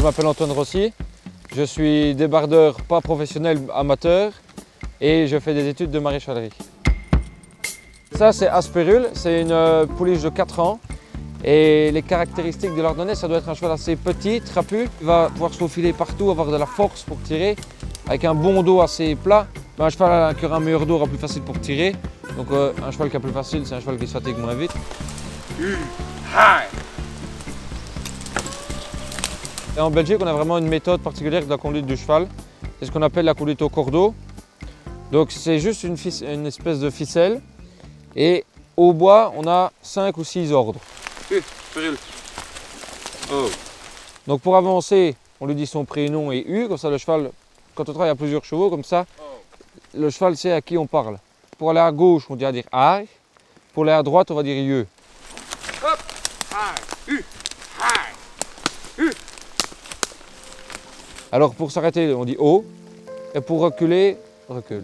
Je m'appelle Antoine Rossi, je suis débardeur pas professionnel, amateur et je fais des études de maréchalerie. Ça c'est Aspérule, c'est une pouliche de 4 ans et les caractéristiques de l'Ardennais, ça doit être un cheval assez petit, trapu. Il va pouvoir se faufiler partout, avoir de la force pour tirer, avec un bon dos assez plat. Un cheval qui aura un meilleur dos aura plus facile pour tirer. Donc un cheval qui est plus facile, c'est un cheval qui se fatigue moins vite. Et en Belgique, on a vraiment une méthode particulière de la conduite du cheval. C'est ce qu'on appelle la conduite au cordeau. Donc c'est juste une espèce de ficelle. Et au bois, on a 5 ou 6 ordres. Donc pour avancer, on lui dit son prénom et U. Comme ça, le cheval, quand on travaille à plusieurs chevaux, comme ça, le cheval sait à qui on parle. Pour aller à gauche, on va dire aïe. Pour aller à droite, on va dire yeux. Hop, aïe, U, aïe, U. Alors pour s'arrêter, on dit O. Et pour reculer, recule.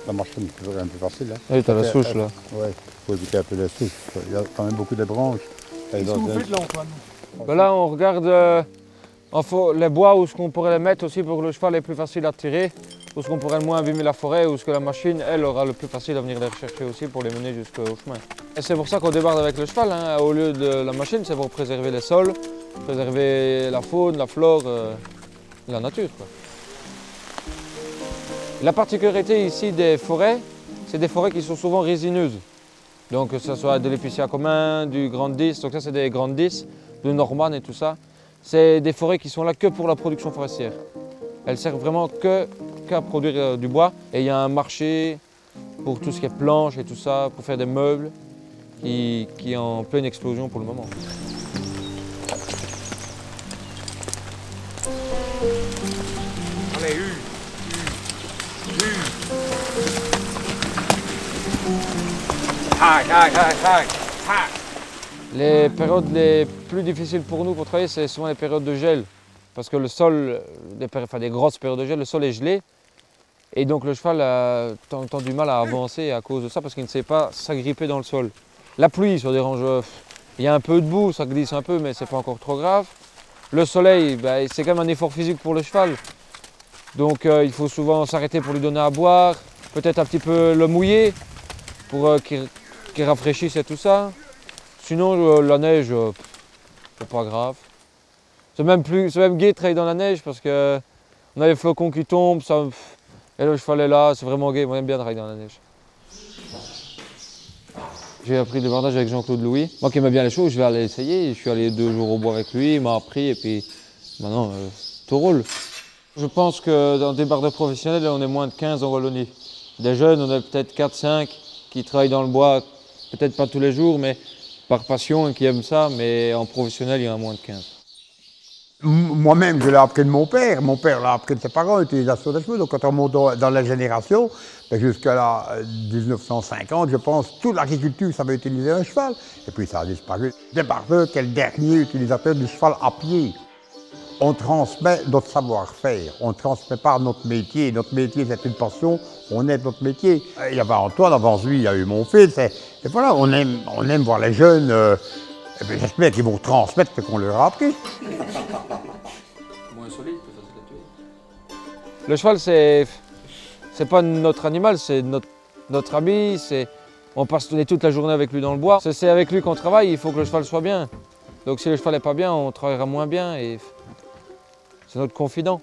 La machine, c'est toujours un peu facile. Hein. Oui, tu as la souche là. Oui, il faut éviter un peu la souche. Il y a quand même beaucoup de branches. Qu'est-ce que vous faites là, Antoine? Ben là, on regarde les bois où ce qu'on pourrait les mettre aussi pour que le cheval est plus facile à tirer, où ce qu'on pourrait moins abîmer la forêt, où ce que la machine, elle, aura le plus facile à venir les rechercher aussi pour les mener jusqu'au chemin. Et c'est pour ça qu'on débarde avec le cheval, hein, au lieu de la machine, c'est pour préserver les sols, préserver la faune, la flore, la nature, quoi. La particularité ici des forêts, c'est des forêts qui sont souvent résineuses. Donc que ce soit de l'épicéa commun, du grand 10, donc ça c'est des grandes 10, de Norman et tout ça. C'est des forêts qui sont là que pour la production forestière. Elles servent vraiment qu'à produire du bois. Et il y a un marché pour tout ce qui est planches et tout ça, pour faire des meubles, qui est en pleine explosion pour le moment. Allez, U. Les périodes les plus difficiles pour nous pour travailler, c'est souvent les périodes de gel. Parce que le sol, des grosses périodes de gel, le sol est gelé. Et donc le cheval a tant du mal à avancer à cause de ça, parce qu'il ne sait pas s'agripper dans le sol. La pluie, ça dérange. Il y a un peu de boue, ça glisse un peu, mais c'est pas encore trop grave. Le soleil, ben, c'est quand même un effort physique pour le cheval. Donc il faut souvent s'arrêter pour lui donner à boire, peut-être un petit peu le mouiller pour qu'il rafraîchisse et tout ça. Sinon la neige, c'est pas grave. C'est même gai de travailler dans la neige parce que on a les flocons qui tombent, ça, et le cheval est là, c'est vraiment gai, on aime bien travailler dans la neige. J'ai appris le débardage avec Jean-Claude Louis. Moi qui aimais bien les choses, je vais aller essayer. Je suis allé 2 jours au bois avec lui, il m'a appris et puis maintenant tout roule. Je pense que dans des débardeurs professionnels, on est moins de 15 en Wallonie. Des jeunes, on est peut-être 4-5 qui travaillent dans le bois, peut-être pas tous les jours, mais par passion et qui aiment ça, mais en professionnel, il y en a moins de 15. Moi-même, je l'ai appris de mon père. Mon père l'a appris de ses parents, l'utilisation des chevaux. Donc quand on monte dans la génération, ben jusqu'à 1950, je pense, toute l'agriculture savait utiliser un cheval. Et puis ça a disparu. Débardeur, quel dernier utilisateur du cheval à pied. On transmet notre savoir-faire, on ne transmet pas notre métier. Notre métier, c'est une passion, on aime notre métier. Il y avait Antoine, avant lui, il y a eu mon fils. Et voilà, on aime voir les jeunes. Et puis j'espère qu'ils vont transmettre ce qu'on leur a appris. Moins solide, plus facile à tuer. Le cheval, c'est pas notre animal, c'est notre ami. On passe toute la journée avec lui dans le bois. C'est avec lui qu'on travaille, il faut que le cheval soit bien. Donc si le cheval n'est pas bien, on travaillera moins bien. Et c'est notre confident.